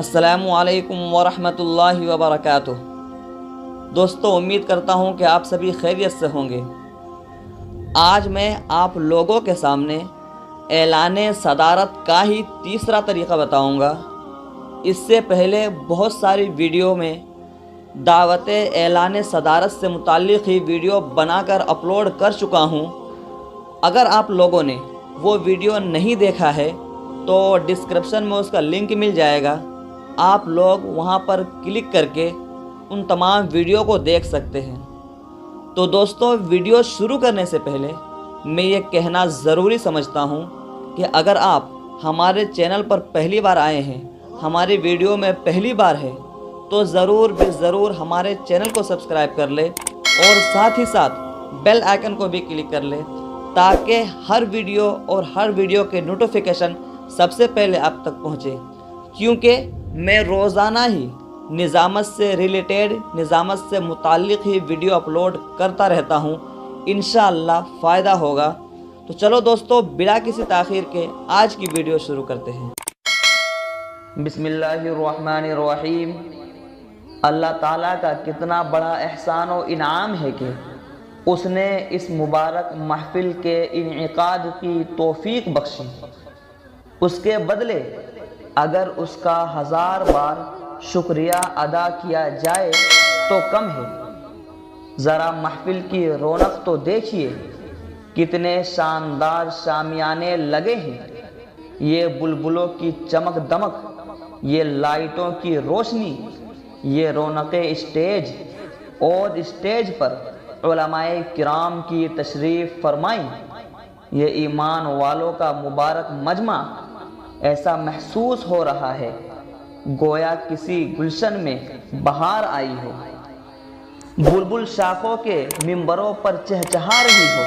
अस्सलामु अलैकुम वरहमतुल्लाहि वबरकातुह। दोस्तों, उम्मीद करता हूँ कि आप सभी खैरियत से होंगे। आज मैं आप लोगों के सामने ऐलान सदारत का ही तीसरा तरीक़ा बताऊँगा। इससे पहले बहुत सारी वीडियो में दावत ऐलान सदारत से मुताल्लिक़ ही वीडियो बनाकर अपलोड कर चुका हूँ। अगर आप लोगों ने वो वीडियो नहीं देखा है तो डिस्क्रिप्शन में उसका लिंक मिल जाएगा। आप लोग वहाँ पर क्लिक करके उन तमाम वीडियो को देख सकते हैं। तो दोस्तों, वीडियो शुरू करने से पहले मैं ये कहना ज़रूरी समझता हूँ कि अगर आप हमारे चैनल पर पहली बार आए हैं, हमारी वीडियो में पहली बार है, तो ज़रूर हमारे चैनल को सब्सक्राइब कर ले और साथ ही साथ बेल आइकन को भी क्लिक कर ले, ताकि हर वीडियो के नोटिफिकेशन सबसे पहले आप तक पहुँचे। क्योंकि मैं रोज़ाना ही निज़ामत से रिलेटेड, निज़ामत से मुताल्लिक़ ही वीडियो अपलोड करता रहता हूँ। इंशाअल्लाह फ़ायदा होगा। तो चलो दोस्तों, बिना किसी ताख़ीर के आज की वीडियो शुरू करते हैं। बिस्मिल्लाहिर्रहमानिर्रहीम। अल्लाह ताला का कितना बड़ा एहसान और इनाम है कि उसने इस मुबारक महफ़िल के इनेकाद की तौफ़ीक बख्शी। उसके बदले अगर उसका 1000 बार शुक्रिया अदा किया जाए तो कम है। ज़रा महफ़िल की रौनक तो देखिए, कितने शानदार शामियाने लगे हैं। ये बुलबुलों की चमक दमक, ये लाइटों की रोशनी, ये रौनक़े स्टेज और स्टेज पर उलमाए किराम की तशरीफ़ फरमाई। ये ईमान वालों का मुबारक मजमा। ऐसा महसूस हो रहा है गोया किसी गुलशन में बहार आई हो। बुलबुल शाखों के मिंबरों पर चहचहा रही हो।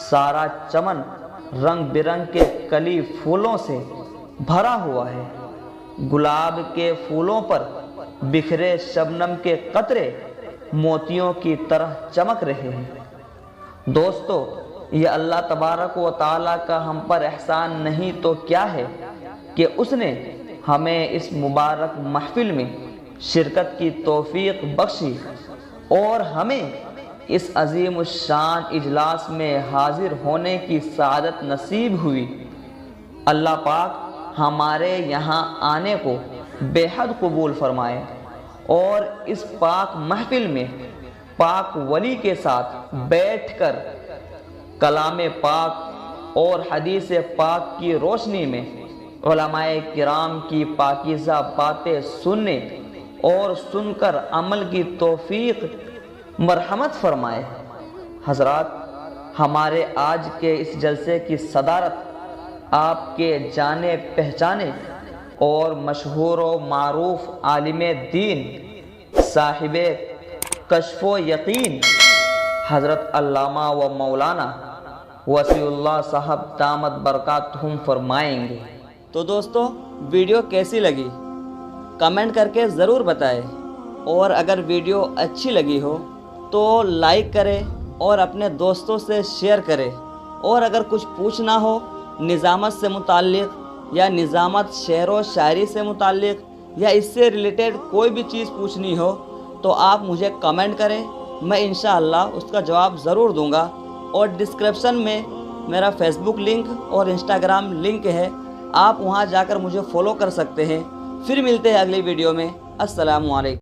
सारा चमन रंग बिरंग के कली फूलों से भरा हुआ है। गुलाब के फूलों पर बिखरे शबनम के कतरे मोतियों की तरह चमक रहे हैं। दोस्तों, ये अल्लाह तबारक व तआला का हम पर एहसान नहीं तो क्या है कि उसने हमें इस मुबारक महफ़िल में शिरकत की तौफ़ीक बख्शी और हमें इस अज़ीम शान इजलास में हाजिर होने की सआदत नसीब हुई। अल्लाह पाक हमारे यहाँ आने को बेहद कबूल फरमाए और इस पाक महफ़िल में पाक वली के साथ बैठकर कलाम पाक और हदीस पाक की रोशनी में उलमाए किराम की पाकीज़ा बातें सुनने और सुनकर अमल की तौफ़ीक मरहमत फरमाए। हज़रात, हमारे आज के इस जलसे की सदारत आपके जाने पहचाने और मशहूर व मारूफ आलिम दीन साहिबे कश्फ़ो यकीन हज़रत अल्लामा व मौलाना वसीउल्लाह साहब दामत बरकातहुम फरमाएंगे। तो दोस्तों, वीडियो कैसी लगी कमेंट करके ज़रूर बताएं, और अगर वीडियो अच्छी लगी हो तो लाइक करें और अपने दोस्तों से शेयर करें। और अगर कुछ पूछना हो निज़ामत से मुताल्लिक़ या निज़ामत शेर व शायरी से मुताल्लिक़ या इससे रिलेटेड कोई भी चीज़ पूछनी हो तो आप मुझे कमेंट करें, मैं इंशाअल्लाह उसका जवाब ज़रूर दूंगा। और डिस्क्रिप्शन में मेरा फेसबुक लिंक और इंस्टाग्राम लिंक है, आप वहां जाकर मुझे फॉलो कर सकते हैं। फिर मिलते हैं अगली वीडियो में। अस्सलामु अलैकुम।